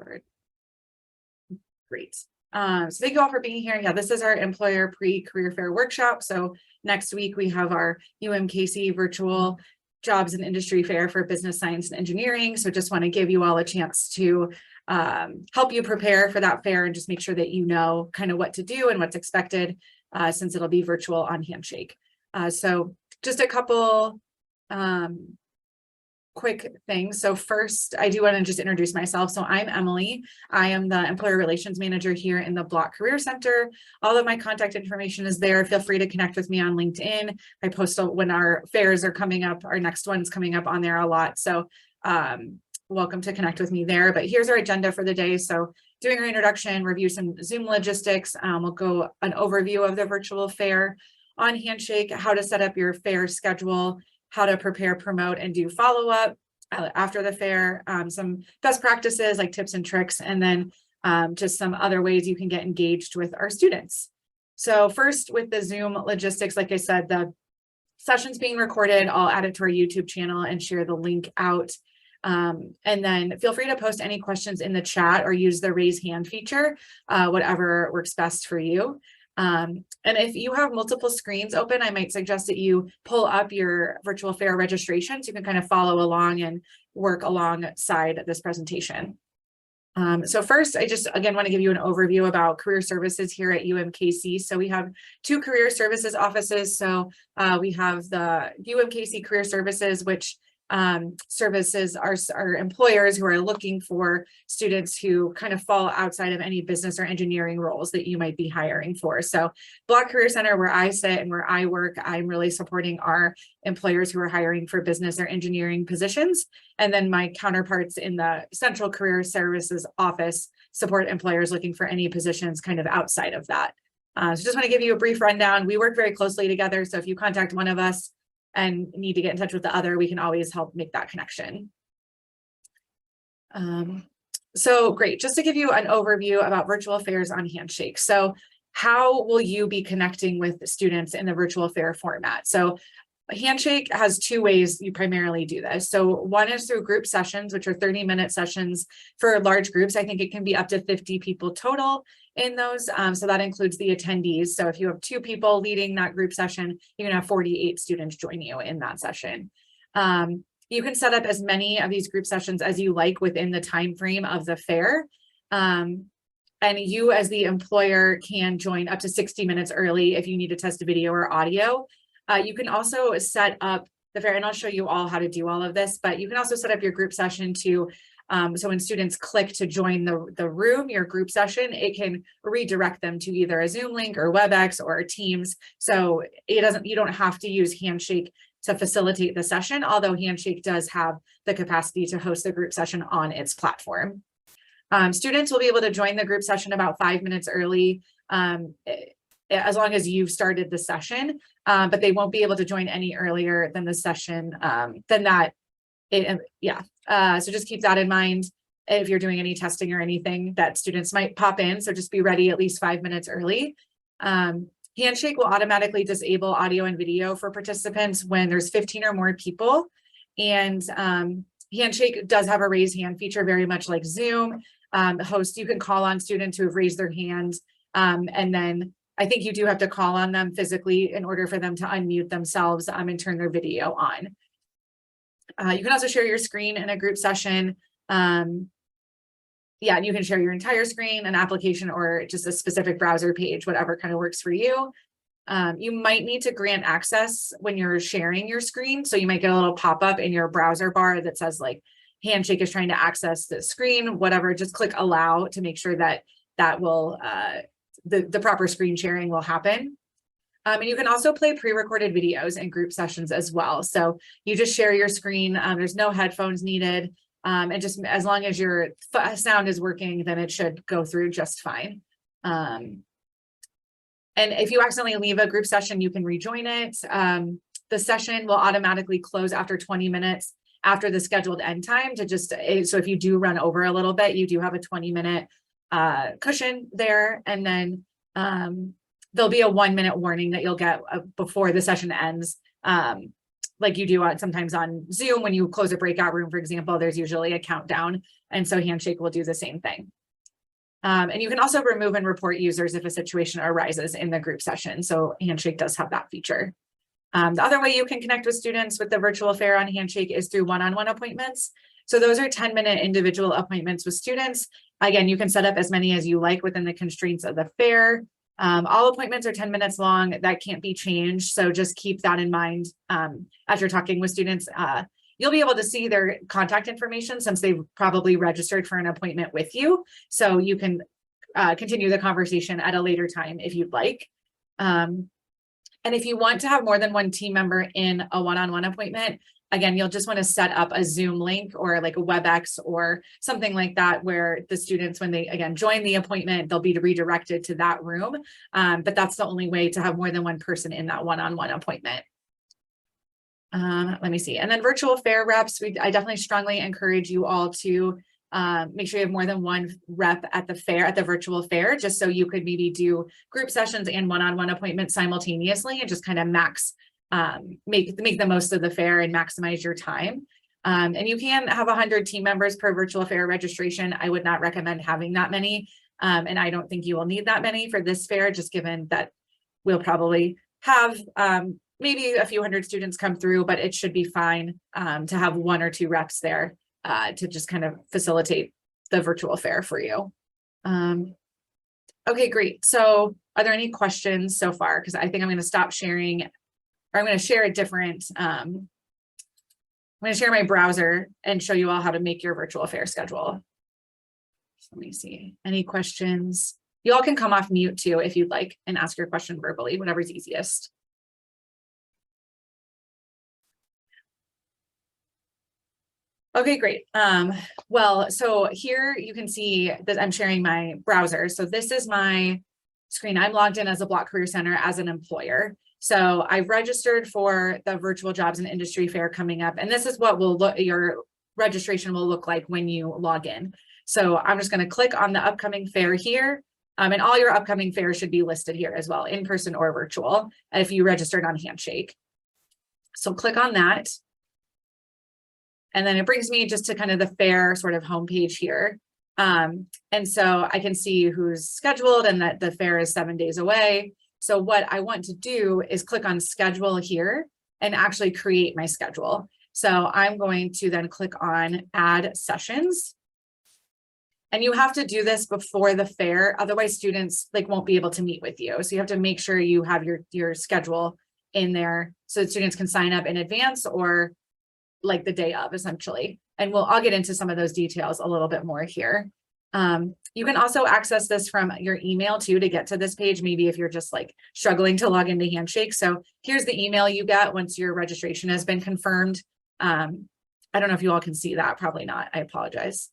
Word. Great. So thank you all for being here. Yeah, this is our employer pre-career fair workshop. So next week we have our UMKC virtual jobs and industry fair for business science and engineering. So just want to give you all a chance to help you prepare for that fair and just make sure that you know kind of what to do and what's expected since it'll be virtual on Handshake. So just a couple quick things. So first, I do want to just introduce myself. So I'm Emily. I am the employer relations manager here in the Block Career Center. All of my contact information is there. Feel free to connect with me on LinkedIn. I post when our fairs are coming up. Our next one's coming up on there a lot. So welcome to connect with me there. But here's our agenda for the day. So doing our introduction, review some Zoom logistics. We'll go an overview of the virtual fair on Handshake, how to set up your fair schedule, how to prepare, promote, and do follow-up after the fair, some best practices like tips and tricks, and then just some other ways you can get engaged with our students. So first, with the Zoom logistics, like I said, the session's being recorded. I'll add it to our YouTube channel and share the link out. And then feel free to post any questions in the chat or use the raise hand feature, whatever works best for you. And if you have multiple screens open, I might suggest that you pull up your virtual fair registration so you can kind of follow along and work alongside this presentation. So first, I just, again, want to give you an overview about career services here at UMKC. So we have two career services offices. So we have the UMKC Career Services, which services our employers who are looking for students who kind of fall outside of any business or engineering roles that you might be hiring for. So Block Career Center, where I sit and where I work, I'm really supporting our employers who are hiring for business or engineering positions. And then my counterparts in the Central Career Services office support employers looking for any positions kind of outside of that. So just want to give you a brief rundown. We work very closely together. So if you contact one of us and need to get in touch with the other, we can always help make that connection. So great, just to give you an overview about virtual fairs on Handshake. So how will you be connecting with students in the virtual fair format? So Handshake has two ways you primarily do this. So one is through group sessions, which are 30-minute sessions for large groups. I think it can be up to 50 people total in those. So that includes the attendees. So if you have 2 people leading that group session, you can have 48 students join you in that session. You can set up as many of these group sessions as you like within the time frame of the fair. And you as the employer can join up to 60 minutes early if you need to test video or audio. You can also set up the fair, and I'll show you all how to do all of this, but you can also set up your group session to, so when students click to join the room, your group session, it can redirect them to either a Zoom link or WebEx or Teams. So you don't have to use Handshake to facilitate the session, although Handshake does have the capacity to host the group session on its platform. Students will be able to join the group session about 5 minutes early, as long as you've started the session, but they won't be able to join any earlier than the session, than that. So just keep that in mind if you're doing any testing or anything that students might pop in. So just be ready at least 5 minutes early. Handshake will automatically disable audio and video for participants when there's 15 or more people. And Handshake does have a raise hand feature, very much like Zoom. Host, you can call on students who have raised their hands, and then I think you do have to call on them physically in order for them to unmute themselves and turn their video on. You can also share your screen in a group session. And you can share your entire screen, an application, or just a specific browser page, whatever kind of works for you. You might need to grant access when you're sharing your screen. So you might get a little pop-up in your browser bar that says like Handshake is trying to access the screen, whatever, just click allow to make sure that that will, the proper screen sharing will happen. And you can also play pre-recorded videos in group sessions as well. So you just share your screen. There's no headphones needed. And just as long as your sound is working, then it should go through just fine. And if you accidentally leave a group session, you can rejoin it. The session will automatically close after 20 minutes after the scheduled end time to just, so if you do run over a little bit, you do have a 20-minute cushion there. And then there'll be a 1-minute warning that you'll get before the session ends. like you do sometimes on Zoom, when you close a breakout room, for example, there's usually a countdown. And so Handshake will do the same thing. And you can also remove and report users if a situation arises in the group session. So Handshake does have that feature. The other way you can connect with students with the virtual fair on Handshake is through one-on-one appointments. So those are 10-minute individual appointments with students. Again, you can set up as many as you like within the constraints of the fair. All appointments are 10 minutes long. That can't be changed. So just keep that in mind as you're talking with students. You'll be able to see their contact information since they've probably registered for an appointment with you. So you can continue the conversation at a later time if you'd like. And if you want to have more than one team member in a one-on-one appointment, again, you'll just want to set up a Zoom link or like a WebEx or something like that, where the students, when they, again, join the appointment, they'll be redirected to that room. But that's the only way to have more than one person in that one-on-one appointment. Let me see. And then virtual fair reps, I definitely strongly encourage you all to make sure you have more than one rep at the fair, at the virtual fair, just so you could maybe do group sessions and one-on-one appointments simultaneously and just kind of make the most of the fair and maximize your time. And you can have 100 team members per virtual fair registration. I would not recommend having that many. And I don't think you will need that many for this fair, just given that we'll probably have maybe a few hundred students come through, but it should be fine to have 1 or 2 reps there to just kind of facilitate the virtual fair for you. Okay, great. So are there any questions so far? Because I think I'm going to stop sharing, or I'm going to share a different, I'm going to share my browser and show you all how to make your virtual fair schedule. So let me see. Any questions? You all can come off mute too if you'd like and ask your question verbally, whatever's easiest. Okay, great. Well, so here you can see that I'm sharing my browser. So this is my screen. I'm logged in as a Block Career Center as an employer. So I've registered for the virtual jobs and industry fair coming up. And this is what your registration will look like when you log in. So I'm just going to click on the upcoming fair here. And all your upcoming fairs should be listed here as well, in person or virtual, if you registered on Handshake. So click on that. And then it brings me just to kind of the fair sort of homepage here. And so I can see who's scheduled and that the fair is 7 days away. So what I want to do is click on schedule here and actually create my schedule. So I'm going to then click on add sessions. And you have to do this before the fair, otherwise students won't be able to meet with you. So you have to make sure you have your schedule in there so that students can sign up in advance or like the day of, essentially. And I'll get into some of those details a little bit more here. You can also access this from your email too to get to this page, maybe if you're just struggling to log into Handshake. So here's the email you get once your registration has been confirmed. I don't know if you all can see that, probably not, I apologize.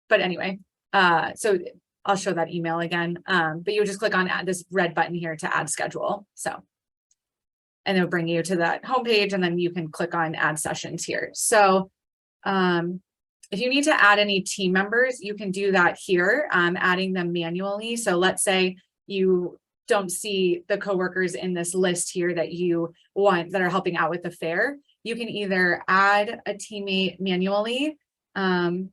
But anyway, so I'll show that email again, but you would just click on this red button here to add schedule. So, and it'll bring you to that homepage, and then you can click on add sessions here. So if you need to add any team members, you can do that here, adding them manually. So let's say you don't see the coworkers in this list here that you want that are helping out with the fair. You can either add a teammate manually, and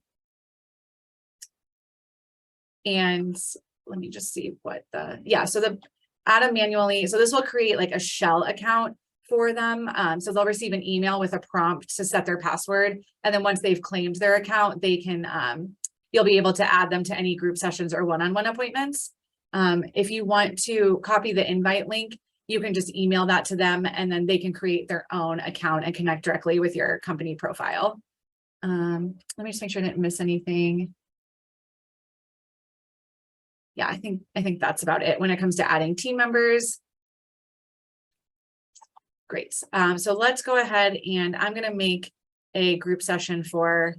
let me just see what so add them manually. So this will create a shell account for them. So they'll receive an email with a prompt to set their password. And then once they've claimed their account, they can, you'll be able to add them to any group sessions or one-on-one appointments. If you want to copy the invite link, you can just email that to them and then they can create their own account and connect directly with your company profile. Let me just make sure I didn't miss anything. Yeah, I think that's about it when it comes to adding team members. Great. So let's go ahead and I'm going to make a group session for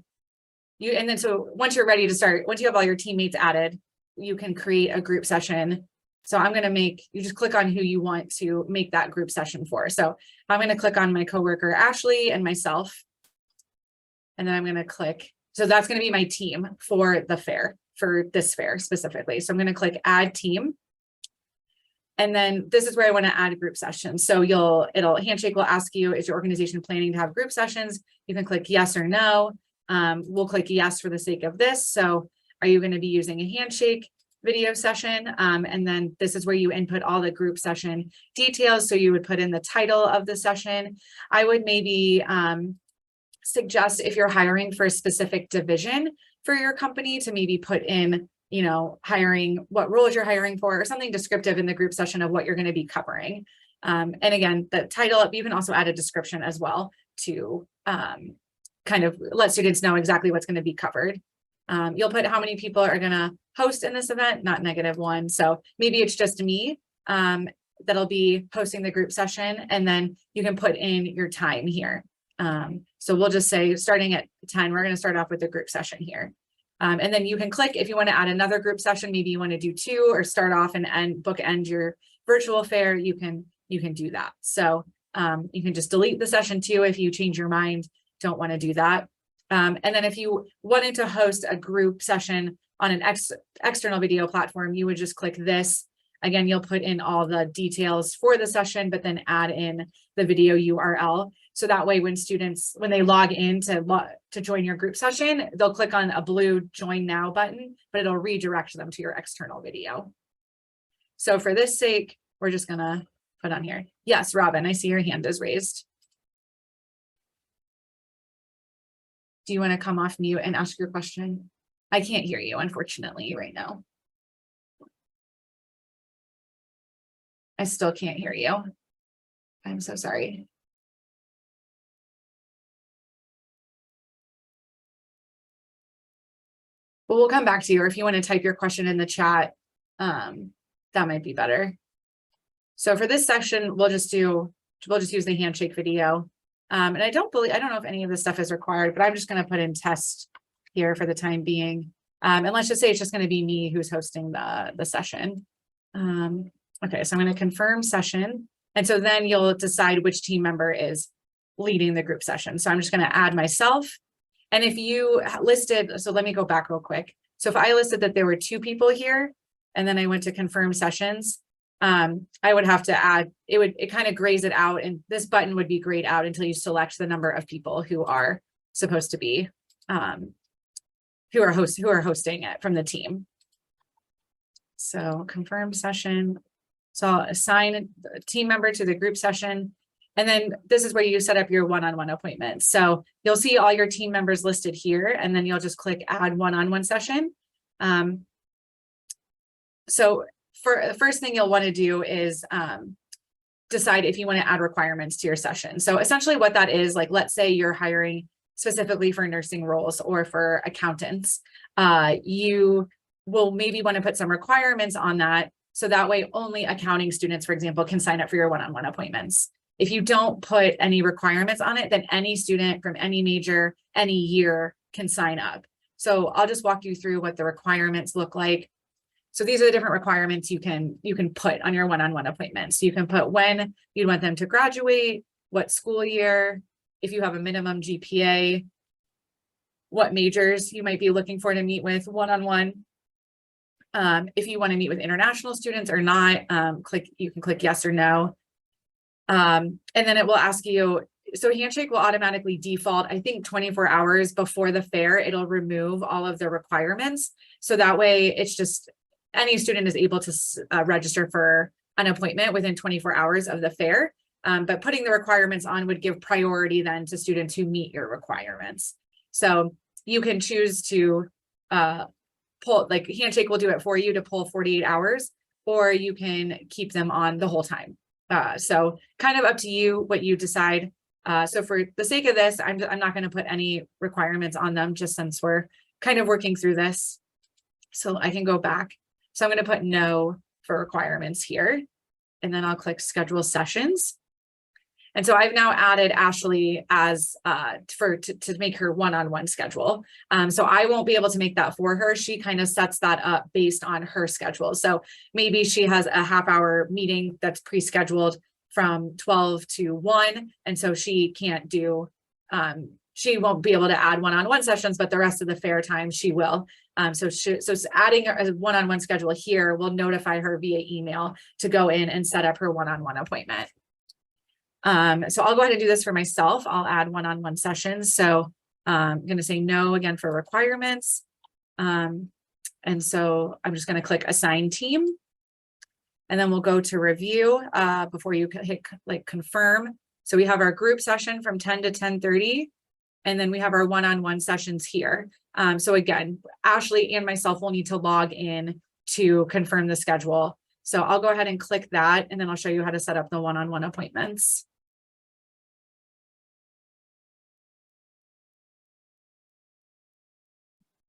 you. And then so once you're ready to start, once you have all your teammates added, you can create a group session. So I'm going to you just click on who you want to make that group session for. So I'm going to click on my coworker, Ashley, and myself. And then I'm going to click. So that's going to be my team for the fair, for this fair specifically. So I'm going to click add team. And then this is where I want to add group sessions. So Handshake will ask you, is your organization planning to have group sessions? You can click yes or no. We'll click yes for the sake of this. So are you going to be using a Handshake video session? And then this is where you input all the group session details. So you would put in the title of the session. I would maybe suggest, if you're hiring for a specific division for your company, to maybe put in, hiring, what roles you're hiring for, or something descriptive in the group session of what you're going to be covering. And again, the title, you can also add a description as well to kind of let students know exactly what's going to be covered. You'll put how many people are going to host in this event, not -1. So maybe it's just me that'll be hosting the group session, and then you can put in your time here. So we'll just say starting at 10, we're going to start off with the group session here. And then you can click if you want to add another group session, maybe you want to do 2 or start off and bookend your virtual fair, you can do that. So you can just delete the session 2 if you change your mind, don't want to do that. And then if you wanted to host a group session on an external video platform, you would just click this. Again, you'll put in all the details for the session, but then add in the video URL. So that way, when students, when they log in to join your group session, they'll click on a blue Join Now button, but it'll redirect them to your external video. So for this sake, we're just gonna put on here. Yes, Robin, I see your hand is raised. Do you want to come off mute and ask your question? I can't hear you, unfortunately, right now. I still can't hear you. I'm so sorry. But we'll come back to you, or if you want to type your question in the chat, that might be better. So for this session, we'll just use the Handshake video. And I don't know if any of this stuff is required, but I'm just going to put in test here for the time being. And let's just say it's just going to be me who's hosting the session. Okay, so I'm going to confirm session. And so then you'll decide which team member is leading the group session. So I'm just going to add myself. And if you listed, so let me go back real quick. So if I listed that there were 2 people here, and then I went to confirm sessions, I would have to add, it kind of grays it out, and this button would be grayed out until you select the number of people who are supposed to be, who are hosting it from the team. So confirm session. So I'll assign a team member to the group session. And then this is where you set up your one-on-one appointments. So you'll see all your team members listed here, and then you'll just click add one-on-one session. So for the first thing you'll want to do is decide if you want to add requirements to your session. So essentially what that is, like, let's say you're hiring specifically for nursing roles or for accountants, you will maybe want to put some requirements on that. So that way only accounting students, for example, can sign up for your one-on-one appointments. If you don't put any requirements on it, then any student from any major, any year can sign up. So I'll just walk you through what the requirements look like. So these are the different requirements you can put on your one-on-one appointments. You can put when you want them to graduate, what school year, if you have a minimum GPA, what majors you might be looking for to meet with one-on-one. If you want to meet with international students or not, you can click yes or no. And then it will ask you, so Handshake will automatically default, I think 24 hours before the fair, it'll remove all of the requirements. So that way it's just any student is able to register for an appointment within 24 hours of the fair. But putting the requirements on would give priority then to students who meet your requirements. So you can choose to pull, like Handshake will do it for you to pull 48 hours, or you can keep them on the whole time. So kind of up to you what you decide. So for the sake of this, I'm not going to put any requirements on them, just since we're kind of working through this. So I can go back. So I'm going to put no for requirements here, and then I'll click schedule sessions. And so I've now added Ashley as to make her one-on-one schedule. So I won't be able to make that for her. She kind of sets that up based on her schedule. So maybe she has a half-hour meeting that's pre-scheduled from 12 to 1. And so she can't do she won't be able to add one-on-one sessions, but the rest of the fair time she will. So adding a one-on-one schedule here will notify her via email to go in and set up her one-on-one appointment. So I'll go ahead and do this for myself. I'll add one-on-one sessions. So I'm going to say no again for requirements. And so I'm just going to click assign team. And then we'll go to review before you hit like confirm. So we have our group session from 10 to 10:30. And then we have our one-on-one sessions here. So again, Ashley and myself will need to log in to confirm the schedule. So I'll go ahead and click that, and then I'll show you how to set up the one-on-one appointments.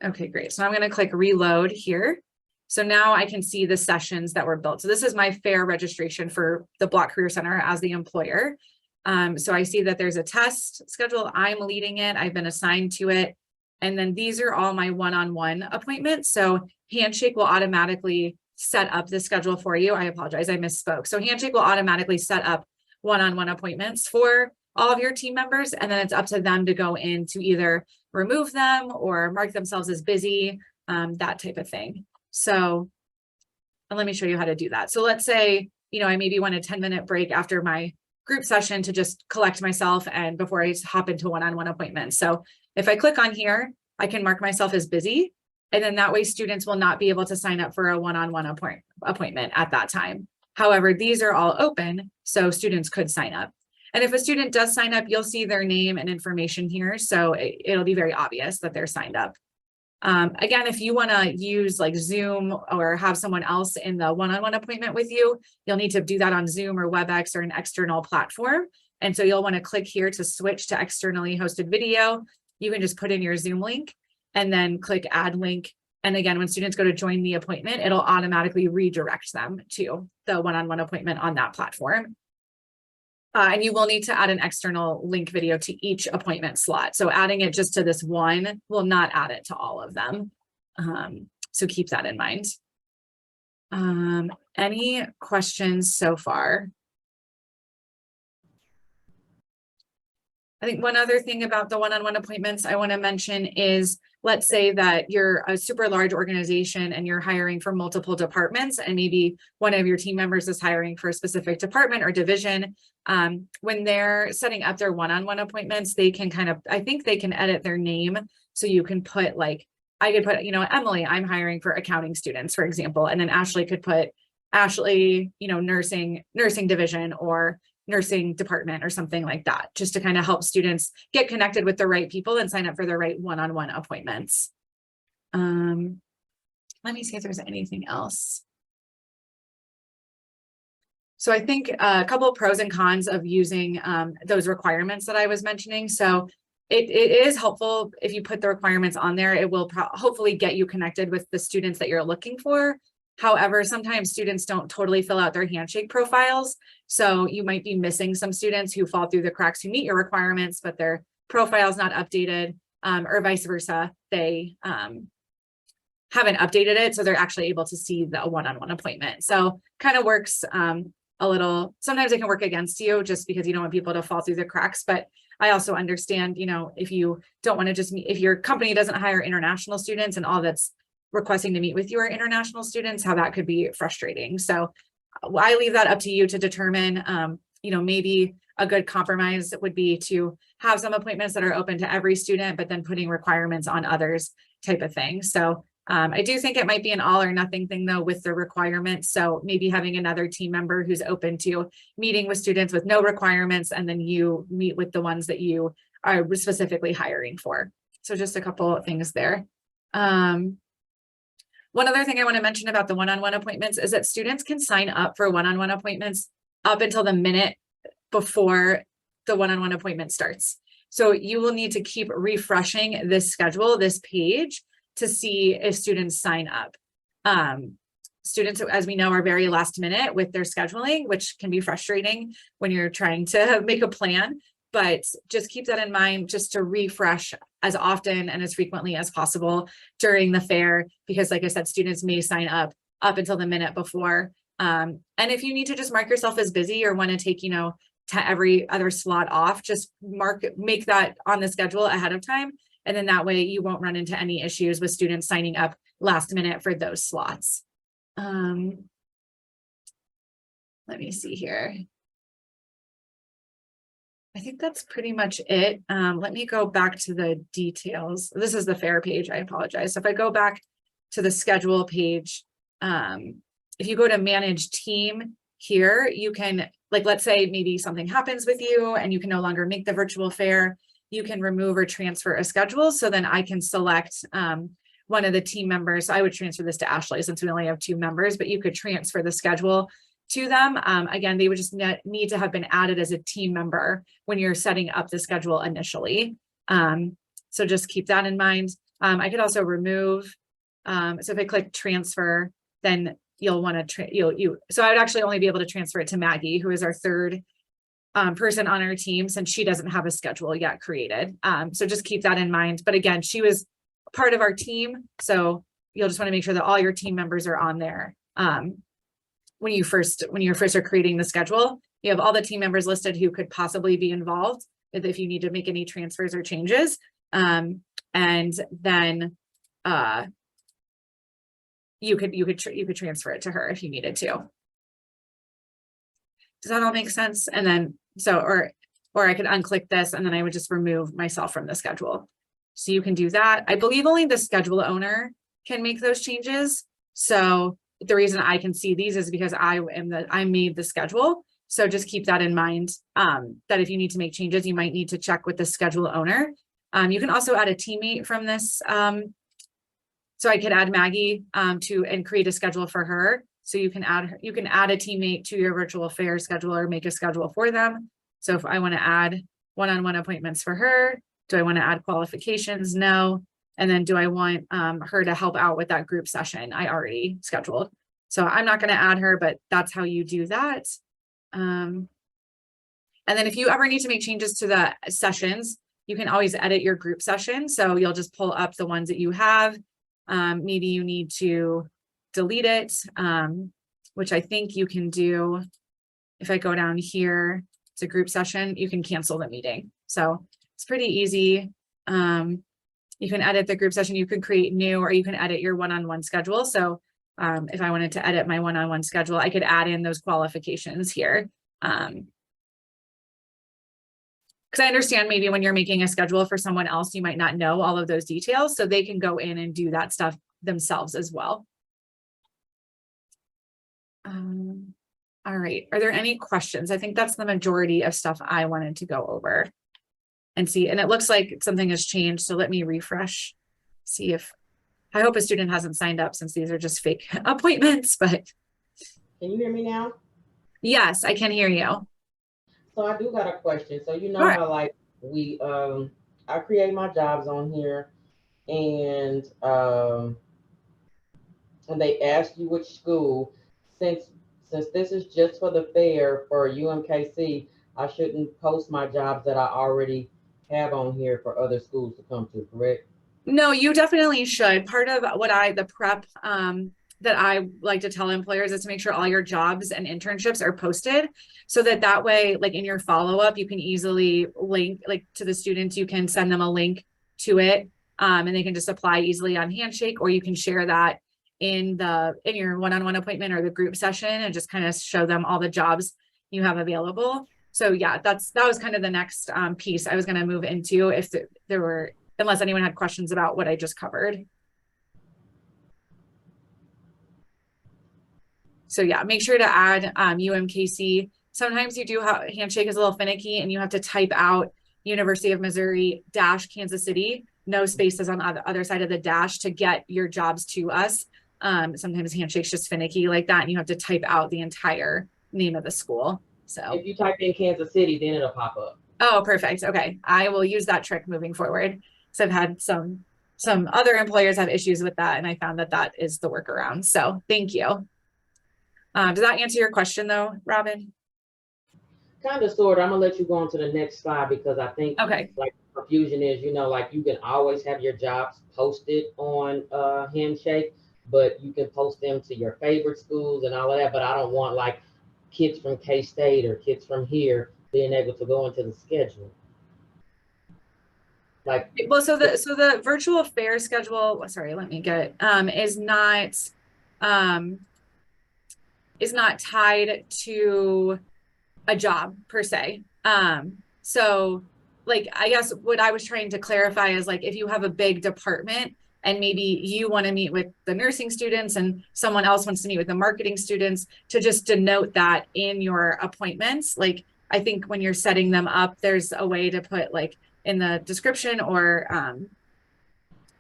Okay, great. So I'm going to click reload here. So now I can see the sessions that were built. So this is my fair registration for the Block Career Center as the employer. So I see that there's a test schedule. I'm leading it. I've been assigned to it. And then these are all my one-on-one appointments. So Handshake will automatically set up the schedule for you. I apologize, I misspoke. So Handshake will automatically set up one-on-one appointments for all of your team members. And then it's up to them to go in to either remove them or mark themselves as busy, that type of thing. So let me show you how to do that. So let's say, I maybe want a 10-minute break after my group session to just collect myself and before I hop into one-on-one appointments. So if I click on here, I can mark myself as busy. And then that way students will not be able to sign up for a one-on-one appointment at that time. However, these are all open, so students could sign up. And if a student does sign up, you'll see their name and information here. So it'll be very obvious that they're signed up. Again, if you want to use like Zoom or have someone else in the one-on-one appointment with you, you'll need to do that on Zoom or WebEx or an external platform. And so you'll want to click here to switch to externally hosted video. You can just put in your Zoom link and then click add link. And again, when students go to join the appointment, it'll automatically redirect them to the one-on-one appointment on that platform. And you will need to add an external link video to each appointment slot. So adding it just to this one will not add it to all of them. So keep that in mind. Any questions so far? I think one other thing about the one-on-one appointments I want to mention is, let's say that you're a super large organization and you're hiring for multiple departments, and maybe one of your team members is hiring for a specific department or division. When they're setting up their one-on-one appointments, they can I think they can edit their name. So you can put like, I could put, Emily, I'm hiring for accounting students, for example, and then Ashley could put Ashley, nursing division or nursing department or something like that, just to kind of help students get connected with the right people and sign up for the right one-on-one appointments. Let me see if there's anything else. So I think a couple of pros and cons of using those requirements that I was mentioning. So it is helpful if you put the requirements on there. It will hopefully get you connected with the students that you're looking for. However, sometimes students don't totally fill out their Handshake profiles. So you might be missing some students who fall through the cracks who meet your requirements, but their profile is not updated, or vice versa. They haven't updated it, so they're actually able to see the one-on-one appointment. So kind of works a little, sometimes it can work against you just because you don't want people to fall through the cracks. But I also understand, if you don't want to just meet, if your company doesn't hire international students and all that's requesting to meet with your international students, how that could be frustrating. So I leave that up to you to determine. Maybe a good compromise would be to have some appointments that are open to every student, but then putting requirements on others type of thing. So I do think it might be an all or nothing thing though with the requirements. So maybe having another team member who's open to meeting with students with no requirements, and then you meet with the ones that you are specifically hiring for. So just a couple of things there. One other thing I want to mention about the one-on-one appointments is that students can sign up for one-on-one appointments up until the minute before the one-on-one appointment starts. So you will need to keep refreshing this schedule, this page, to see if students sign up. Students, as we know, are very last minute with their scheduling, which can be frustrating when you're trying to make a plan. But just keep that in mind, just to refresh as often and as frequently as possible during the fair, because like I said, students may sign up until the minute before. And if you need to just mark yourself as busy or want to take, every other slot off, just make that on the schedule ahead of time. And then that way you won't run into any issues with students signing up last minute for those slots. Let me see here. I think that's pretty much it. Let me go back to the details. This is the fair page, I apologize. So if I go back to the schedule page, if you go to manage team here, you can, like, let's say maybe something happens with you and you can no longer make the virtual fair, you can remove or transfer a schedule. So then I can select one of the team members. So I would transfer this to Ashley since we only have 2 members, but you could transfer the schedule to them. Again, they would just need to have been added as a team member when you're setting up the schedule initially. So just keep that in mind. I could also remove, so if I click transfer, then you'll want to, so I would actually only be able to transfer it to Maggie, who is our 3rd person on our team, since she doesn't have a schedule yet created. So just keep that in mind. But again, she was part of our team. So you'll just want to make sure that all your team members are on there. When you first are creating the schedule, you have all the team members listed who could possibly be involved if you need to make any transfers or changes. And then you could transfer it to her if you needed to. Does that all make sense? And then or I could unclick this and then I would just remove myself from the schedule. So you can do that. I believe only the schedule owner can make those changes. So the reason I can see these is because I made the schedule. So just keep that in mind, that if you need to make changes, you might need to check with the schedule owner. You can also add a teammate from this. So I could add Maggie and create a schedule for her. So you can add a teammate to your virtual fair schedule or make a schedule for them. So if I want to add one-on-one appointments for her, do I want to add qualifications? No. And then do I want her to help out with that group session I already scheduled? So I'm not going to add her, but that's how you do that. And then if you ever need to make changes to the sessions, you can always edit your group session. So you'll just pull up the ones that you have. Maybe you need to delete it, which I think you can do. If I go down here to group session, you can cancel the meeting. So it's pretty easy. You can edit the group session, you can create new, or you can edit your one-on-one schedule. So if I wanted to edit my one-on-one schedule, I could add in those qualifications here. Because I understand maybe when you're making a schedule for someone else, you might not know all of those details. So they can go in and do that stuff themselves as well. All right, are there any questions? I think that's the majority of stuff I wanted to go over and see. And it looks like something has changed. So let me refresh, see if, I hope a student hasn't signed up since these are just fake appointments, but. Can you hear me now? Yes, I can hear you. So I do got a question. So you know how like I create my jobs on here and they ask you which school, since this is just for the fair for UMKC, I shouldn't post my jobs that I already have on here for other schools to come to, correct? No, you definitely should. Part of what the prep that I like to tell employers is to make sure all your jobs and internships are posted so that way, like in your follow-up, you can easily link like to the students, you can send them a link to it and they can just apply easily on Handshake, or you can share that in your one-on-one appointment or the group session and just kind of show them all the jobs you have available. So yeah, that was kind of the next piece I was going to move into if there were, unless anyone had questions about what I just covered. So yeah, make sure to add UMKC. Sometimes you do have, Handshake is a little finicky and you have to type out University of Missouri -Kansas City, no spaces on the other side of the dash to get your jobs to us. Sometimes Handshake's just finicky like that and you have to type out the entire name of the school. So if you type in Kansas City, then it'll pop up. Oh, perfect. Okay. I will use that trick moving forward. So I've had some other employers have issues with that and I found that is the workaround. So thank you. Does that answer your question though, Robin? Kind of, sort of. I'm gonna let you go on to the next slide because I think like confusion is, like you can always have your jobs posted on Handshake, but you can post them to your favorite schools and all of that. But I don't want like kids from K-State or kids from here being able to go into the schedule. Like, well, so the virtual fair schedule, sorry, let me get, is not tied to a job per se. So like, I guess what I was trying to clarify is like, if you have a big department and maybe you want to meet with the nursing students and someone else wants to meet with the marketing students, to just denote that in your appointments. Like, I think when you're setting them up, there's a way to put like in the description or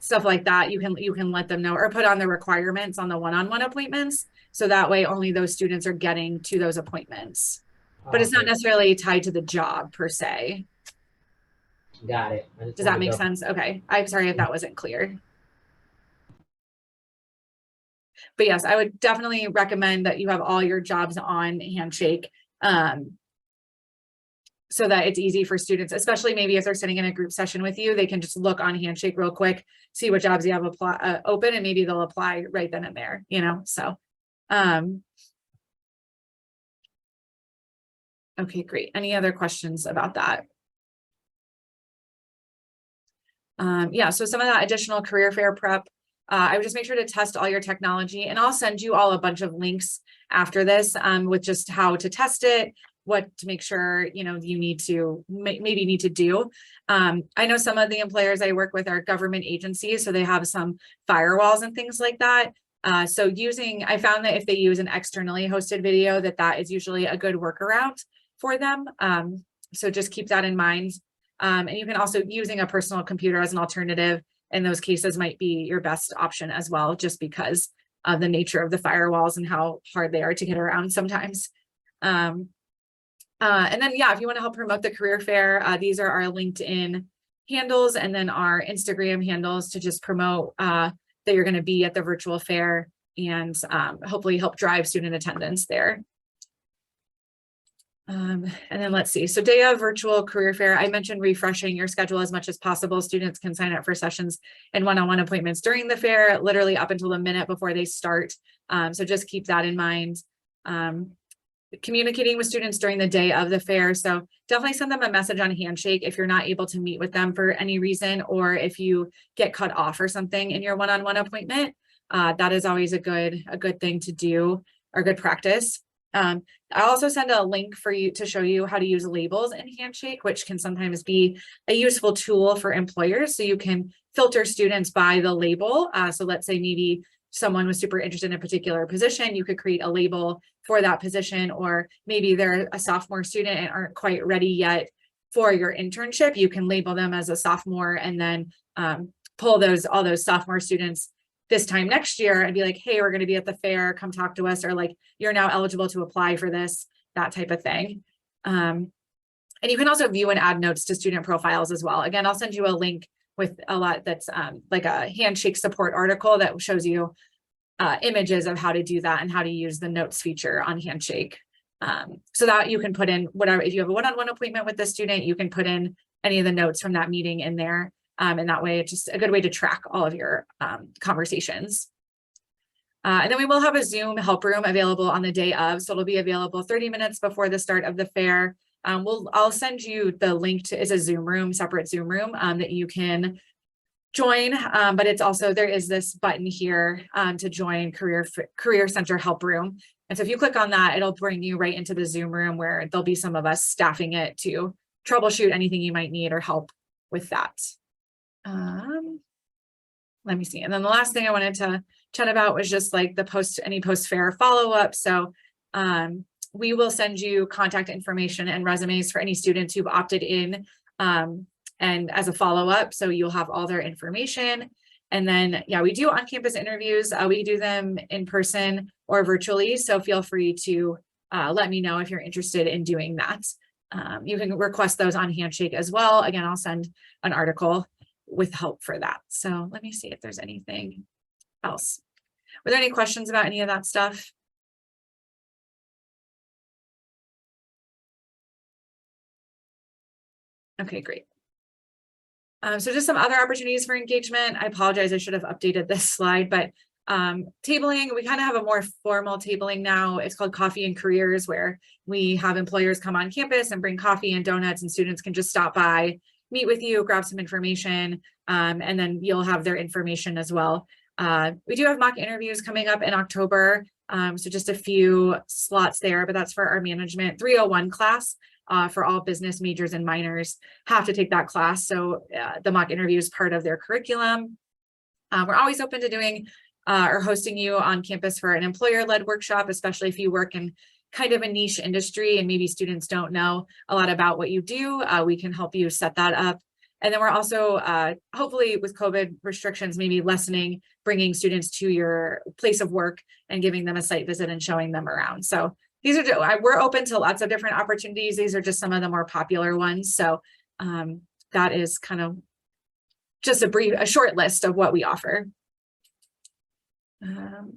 stuff like that. You can let them know, or put on the requirements on the one-on-one appointments. So that way only those students are getting to those appointments. But it's not necessarily tied to the job per se. Got it. Does that make sense? Okay. I'm sorry if that wasn't clear. But yes, I would definitely recommend that you have all your jobs on Handshake, so that it's easy for students, especially maybe if they're sitting in a group session with you, they can just look on Handshake real quick, see what jobs you have open, and maybe they'll apply right then and there, you know, so. Okay, great. Any other questions about that? Yeah, so some of that additional career fair prep, I would just make sure to test all your technology, and I'll send you all a bunch of links after this with just how to test it, what to make sure, you know, you need to maybe need to do. I know some of the employers I work with are government agencies, so they have some firewalls and things like that. So I found that if they use an externally hosted video, that is usually a good workaround for them. So just keep that in mind. And you can also, using a personal computer as an alternative in those cases might be your best option as well, just because of the nature of the firewalls and how hard they are to get around sometimes. And then, yeah, if you want to help promote the career fair, these are our LinkedIn handles and then our Instagram handles to just promote that you're going to be at the virtual fair and hopefully help drive student attendance there. And then let's see. So day of virtual career fair, I mentioned refreshing your schedule as much as possible. Students can sign up for sessions and one-on-one appointments during the fair, literally up until a minute before they start. So just keep that in mind. Communicating with students during the day of the fair. So definitely send them a message on Handshake if you're not able to meet with them for any reason, or if you get cut off or something in your one-on-one appointment. That is always a good thing to do, or good practice. I'll also send a link for you to show you how to use labels in Handshake, which can sometimes be a useful tool for employers. So you can filter students by the label. So let's say maybe someone was super interested in a particular position, you could create a label for that position, or maybe they're a sophomore student and aren't quite ready yet for your internship. You can label them as a sophomore and then pull all those sophomore students this time next year and be like, hey, we're going to be at the fair, come talk to us, or like, you're now eligible to apply for this, that type of thing. And you can also view and add notes to student profiles as well. Again, I'll send you a link with a lot that's like a Handshake support article that shows you images of how to do that and how to use the notes feature on Handshake. So that you can put in whatever, if you have a one-on-one appointment with the student, you can put in any of the notes from that meeting in there. And that way, it's just a good way to track all of your conversations. And then we will have a Zoom help room available on the day of. So it'll be available 30 minutes before the start of the fair. I'll send you the link to, is a Zoom room, separate Zoom room that you can join. But it's also, there is this button here to join Career Center Help Room. And so if you click on that, it'll bring you right into the Zoom room where there'll be some of us staffing it to troubleshoot anything you might need or help with that. Let me see. And then the last thing I wanted to chat about was just like any post-fair follow-up. So we will send you contact information and resumes for any students who've opted in and as a follow-up. So you'll have all their information. And then, yeah, we do on-campus interviews. We do them in person or virtually. So feel free to let me know if you're interested in doing that. You can request those on Handshake as well. Again, I'll send an article with help for that. So let me see if there's anything else. Were there any questions about any of that stuff? Okay, great. So just some other opportunities for engagement. I apologize, I should have updated this slide, but tabling, we kind of have a more formal tabling now. It's called Coffee and Careers, where we have employers come on campus and bring coffee and donuts, and students can just stop by, meet with you, grab some information, and then you'll have their information as well. We do have mock interviews coming up in October, so just a few slots there, but that's for our management 301 class. For all business majors and minors have to take that class. So the mock interview is part of their curriculum. We're always open to doing or hosting you on campus for an employer-led workshop, especially if you work in kind of a niche industry and maybe students don't know a lot about what you do. We can help you set that up. And then we're also, hopefully with COVID restrictions, maybe lessening, bringing students to your place of work and giving them a site visit and showing them around. So these are, we're open to lots of different opportunities. These are just some of the more popular ones. So that is kind of just a short list of what we offer.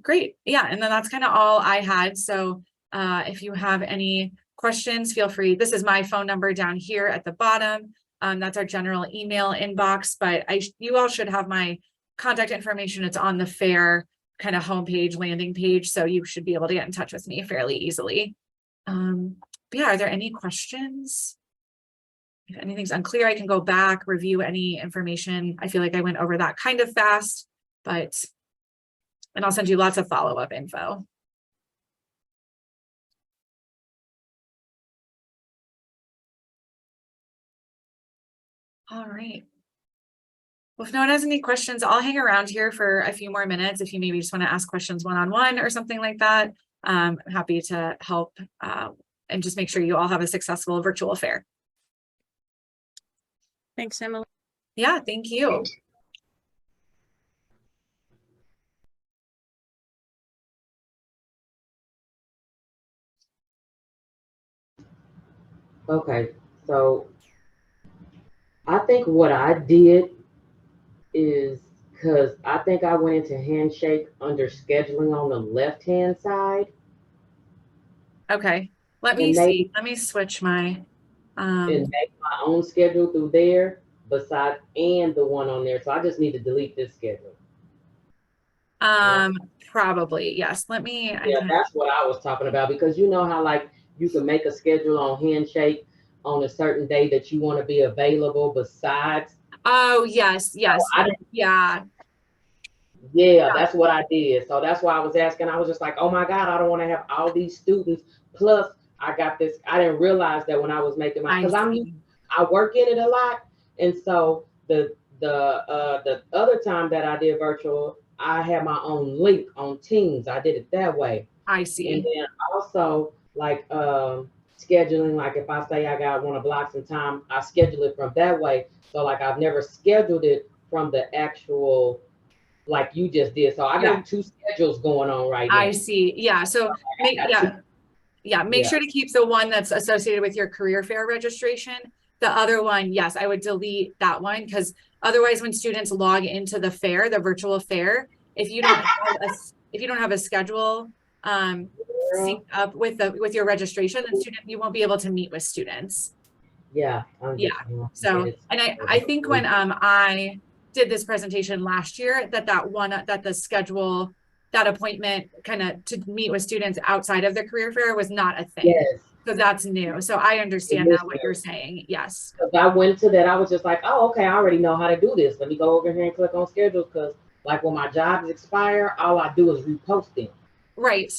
Great. Yeah. And then that's kind of all I had. So if you have any questions, feel free. This is my phone number down here at the bottom. That's our general email inbox, but you all should have my contact information. It's on the fair kind of homepage, landing page. So you should be able to get in touch with me fairly easily. Yeah, are there any questions? If anything's unclear, I can go back, review any information. I feel like I went over that kind of fast, and I'll send you lots of follow-up info. All right. Well, if no one has any questions, I'll hang around here for a few more minutes. If you maybe just want to ask questions one-on-one or something like that, I'm happy to help and just make sure you all have a successful virtual fair. Thanks, Emily. Yeah, thank you. Okay, so I think what I did is, because I think I went into Handshake under scheduling on the left-hand side. Okay, let me see. Let me switch my and make my own schedule through there besides and the one on there. So I just need to delete this schedule. Probably, yes. Let me. Yeah, that's what I was talking about, because you know how like you can make a schedule on Handshake on a certain day that you want to be available besides. Oh, yes, yes. So yeah. Yeah, that's what I did. So that's why I was asking. I was just like, oh my God, I don't want to have all these students. Plus, I got this. I didn't realize that when I was making my, because I work in it a lot, and so the other time that I did virtual, I had my own link on Teams. I did it that way. I see. And then also like scheduling, like if I say I want to block some time, I schedule it from that way. So like I've never scheduled it from the actual, like you just did. So I got two schedules going on right now. I see. Yeah. So make sure to keep the one that's associated with your career fair registration. The other one, yes, I would delete that one, because otherwise when students log into the fair, the virtual fair, if you don't have a schedule synced up with your registration, then you won't be able to meet with students. Yeah. So, and I think when I did this presentation last year, that the schedule, that appointment kind of to meet with students outside of the career fair was not a thing. Yes. So that's new. So I understand now what you're saying. Yes. Because I went to that, I was just like, oh, okay, I already know how to do this. Let me go over here and click on schedules, because like when my jobs expire, all I do is repost them. Right.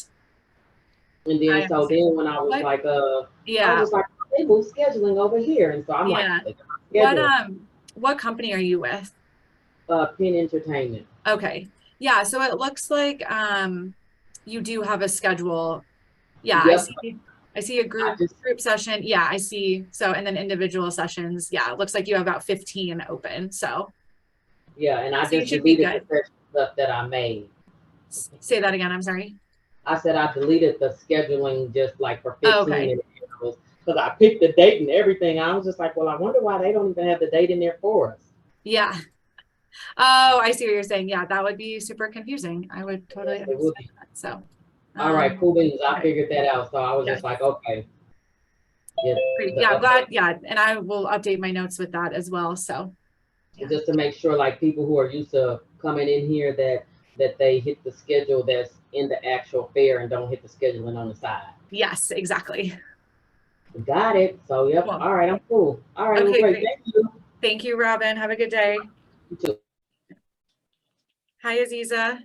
And then then when I was like, I was like, they move scheduling over here, and so I'm like, what company are you with? Penn Entertainment. Okay. Yeah. So it looks like you do have a schedule. Yeah. Yep. I see a group session. Yeah, I see. So, and then individual sessions. Yeah, it looks like you have about 15 open. So yeah, and I just deleted the stuff that I made. Say that again. I'm sorry. I said I deleted the scheduling just like for 15 minutes, because I picked the date and everything. I was just like, well, I wonder why they don't even have the date in there for us. Yeah. Oh, I see what you're saying. Yeah, that would be super confusing. I would totally understand that. So. All right, cool beans. I figured that out. So I was just like, okay. Yeah, glad. Yeah, and I will update my notes with that as well. So just to make sure, like people who are used to coming in here, that that they hit the schedule that's in the actual fair and don't hit the scheduling on the side. Yes, exactly. Got it. So, yep. Cool. All right. I'm cool. All right. Well, Okay, great. great. Thank you. Thank you, Robin. Have a good day. You too. Hi, Aziza.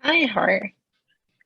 Hi, Heart.